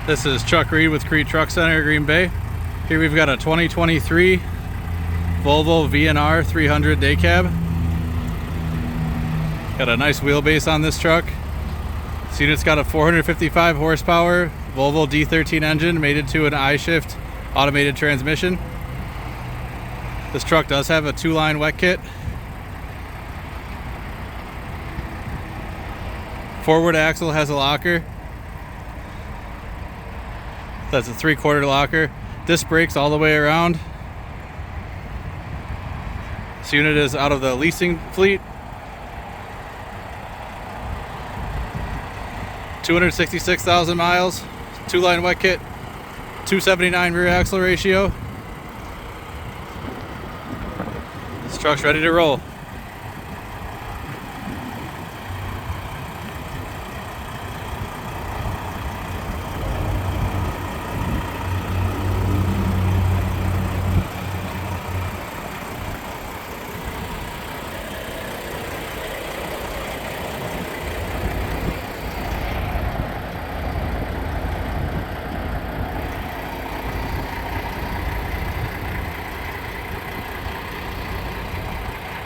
This is Chuck Reed with Kriete Truck Center, Green Bay. Here we've got a 2023 Volvo VNR 300 day cab. Got a nice wheelbase on this truck. This unit's got a 455 horsepower Volvo D13 engine mated to an I-shift automated transmission. This truck does have a 2-line wet kit. Forward axle has a locker. That's a 3/4 locker. Disc brakes all the way around. This unit is out of the leasing fleet. 266,000 miles, 2-line wet kit, 279 rear axle ratio. This truck's ready to roll.